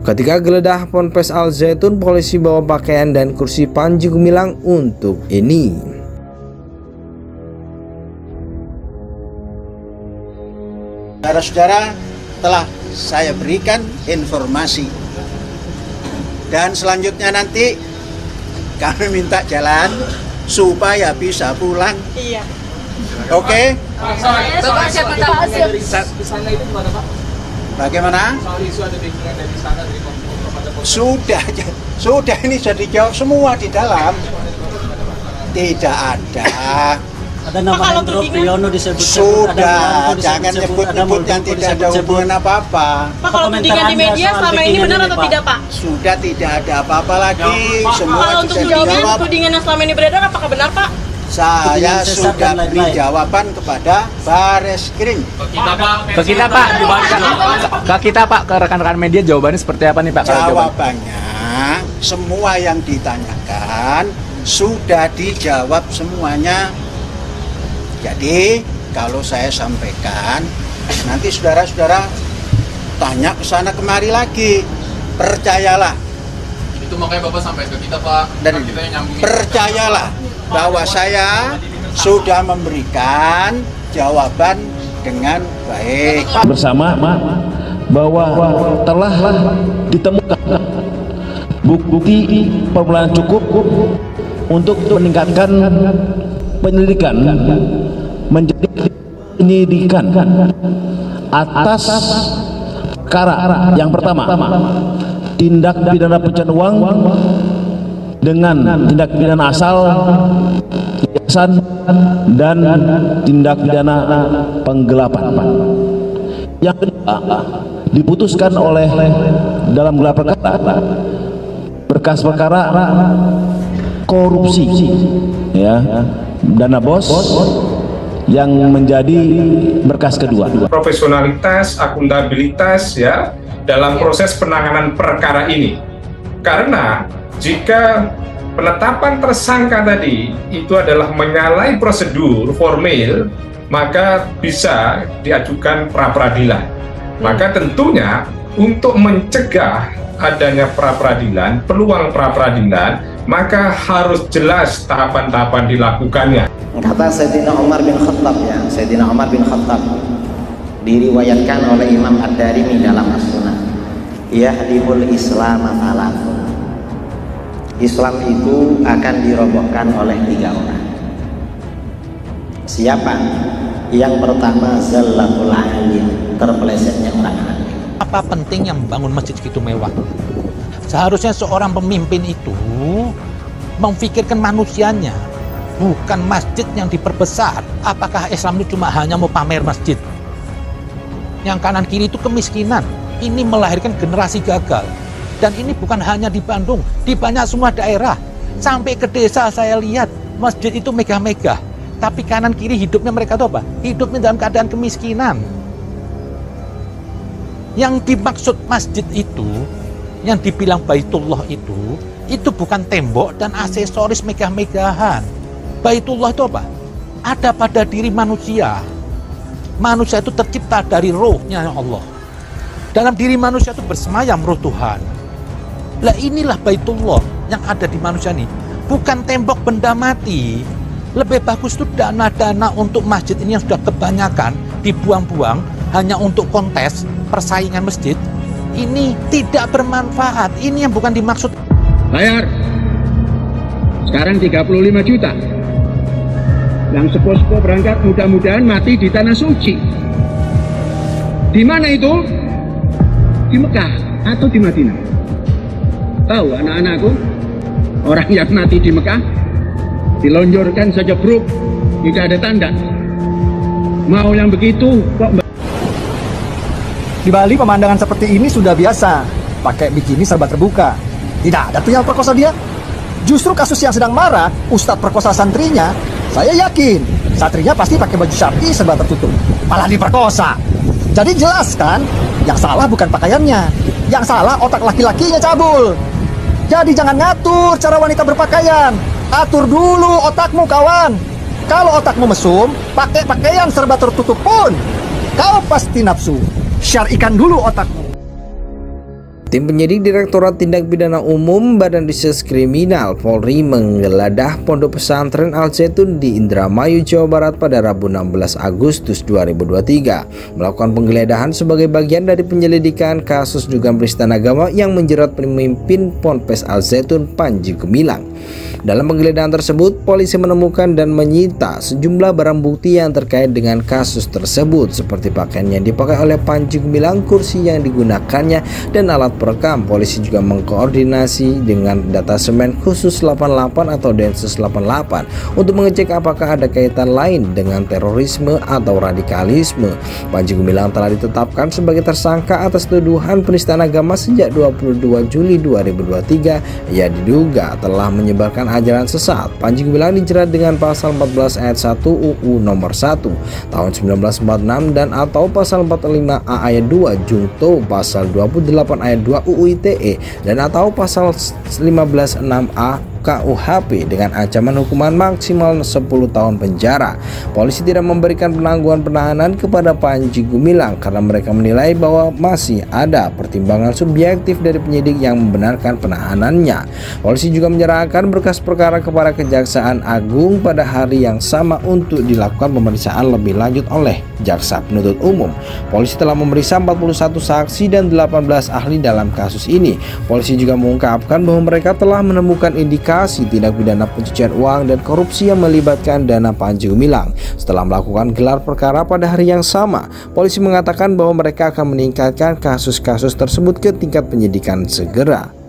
Ketika geledah Ponpes Al Zaitun, polisi bawa pakaian dan kursi Panji Gumilang untuk ini. Saudara-saudara, telah saya berikan informasi. Dan selanjutnya nanti kami minta jalan supaya bisa pulang. Iya. Oke? Bapak siapa tahu dari sana itu gimana Pak? Bagaimana? Soal isu ada backingan dari sana dari kepada Sudah ini sudah dijawab semua di dalam. Tidak ada. Ada nama Hendro Priyono disebut. Sudah, jangan nyebut-nyebut yang tidak ada hubungan apa-apa. Pak, kalau tudingan di media selama ini benar atau tidak, Pak? Sudah tidak ada apa-apa lagi. Semua Kalau untuk bisa dijawab. tudingan yang selama ini beredar, apakah benar, Pak? Saya sudah beri jawaban kepada Bareskrim. Ke kita Pak, ke rekan-rekan media jawabannya seperti apa nih Pak? Jawabannya semua yang ditanyakan sudah dijawab semuanya. Jadi kalau saya sampaikan, nanti saudara-saudara tanya ke sana kemari lagi. Percayalah. Itu makanya Bapak sampaikan ke kita Pak. Dan kita yang nyambungin. percayalah bahwa saya sudah memberikan jawaban dengan baik. Bersama bahwa telah ditemukan bukti permulaan cukup untuk meningkatkan penyelidikan menjadi penyidikan atas perkara yang pertama, tindak pidana pencucian uang dengan tindak pidana asal, hiasan, dan tindak pidana penggelapan. Yang kedua, diputuskan oleh dalam gelar perkara berkas perkara korupsi, ya, dana bos yang menjadi berkas kedua. Profesionalitas, akuntabilitas ya dalam proses penanganan perkara ini. Karena jika penetapan tersangka tadi itu adalah menyalahi prosedur formil, maka bisa diajukan pra-peradilan. Maka tentunya untuk mencegah adanya pra-peradilan, peluang pra-peradilan, maka harus jelas tahapan-tahapan dilakukannya. Kata Sayyidina Umar bin Khattab, ya, Sayyidina Umar bin Khattab diriwayatkan oleh Imam Ad-Darimi dalam As-Sunnah, yahdimul Islam thalathun. Islam itu akan dirobohkan oleh 3 orang. Siapa? Yang pertama, zallatul alim, terpelesetnya orang alim. Apa pentingnya membangun masjid gitu mewah? Seharusnya seorang pemimpin itu memfikirkan manusianya, bukan masjid yang diperbesar. Apakah Islam itu cuma hanya mau pamer masjid? Yang kanan kiri itu kemiskinan. Ini melahirkan generasi gagal. Dan ini bukan hanya di Bandung, di banyak semua daerah. Sampai ke desa saya lihat masjid itu megah-megah, tapi kanan kiri hidupnya mereka itu apa? Hidupnya dalam keadaan kemiskinan. Yang dimaksud masjid itu, yang dibilang Baitullah itu bukan tembok dan aksesoris megah-megahan. Baitullah itu apa? Ada pada diri manusia. Manusia itu tercipta dari rohnya Allah. Dalam diri manusia itu bersemayam roh Tuhan. Lah inilah Baitullah yang ada di manusia ini. Bukan tembok benda mati. Lebih bagus itu dana-dana untuk masjid ini yang sudah kebanyakan dibuang-buang hanya untuk kontes persaingan masjid. Ini tidak bermanfaat. Ini yang bukan dimaksud. Layar sekarang 35 juta. Yang sepo-sepo berangkat mudah-mudahan mati di tanah suci. Di mana itu? Di Mekah atau di Madinah? Tahu anak-anakku, orang yang mati di Mekah dilonjorkan saja bro, tidak ada tanda. Mau yang begitu kok? Di Bali pemandangan seperti ini sudah biasa. Pakai bikini serba terbuka. Tidak ada tuh yang perkosa dia. Justru kasus yang sedang marah, Ustadz perkosa santrinya, saya yakin santrinya pasti pakai baju syar'i serba tertutup, malah diperkosa. Jadi jelas kan, yang salah bukan pakaiannya, yang salah otak laki-lakinya cabul. Jadi jangan ngatur cara wanita berpakaian, atur dulu otakmu kawan. Kalau otakmu mesum, pakai pakaian serba tertutup pun kau pasti nafsu. Syar'ikan dulu otakmu. Tim penyidik Direktorat Tindak Pidana Umum Badan Reserse Kriminal Polri menggeledah Pondok Pesantren Al Zaitun di Indramayu, Jawa Barat pada Rabu 16 Agustus 2023, melakukan penggeledahan sebagai bagian dari penyelidikan kasus dugaan penistaan agama yang menjerat pemimpin Ponpes Al Zaitun Panji Gumilang. Dalam penggeledahan tersebut, polisi menemukan dan menyita sejumlah barang bukti yang terkait dengan kasus tersebut, seperti pakaian yang dipakai oleh Panji Gumilang, kursi yang digunakannya, dan alat perekam. Polisi juga mengkoordinasi dengan datasemen khusus 88 atau Densus 88 untuk mengecek apakah ada kaitan lain dengan terorisme atau radikalisme. Panji Gumilang telah ditetapkan sebagai tersangka atas tuduhan penistaan agama sejak 22 Juli 2023. Ia diduga telah menyebarkan ajaran sesat. Panji Gumilang dijerat dengan pasal 14 ayat 1 UU nomor 1 tahun 1946 dan atau pasal 45A ayat 2 Junto, pasal 28 ayat 2 UU ITE dan atau pasal 15.6A KUHP dengan ancaman hukuman maksimal 10 tahun penjara. Polisi tidak memberikan penangguhan penahanan kepada Panji Gumilang karena mereka menilai bahwa masih ada pertimbangan subjektif dari penyidik yang membenarkan penahanannya. Polisi juga menyerahkan berkas perkara kepada Kejaksaan Agung pada hari yang sama untuk dilakukan pemeriksaan lebih lanjut oleh Jaksa Penuntut Umum. Polisi telah memeriksa 41 saksi dan 18 ahli dalam kasus ini. Polisi juga mengungkapkan bahwa mereka telah menemukan indikasi tindak pidana pencucian uang dan korupsi yang melibatkan dana Panji Gumilang. Setelah melakukan gelar perkara pada hari yang sama, polisi mengatakan bahwa mereka akan meningkatkan kasus-kasus tersebut ke tingkat penyidikan segera.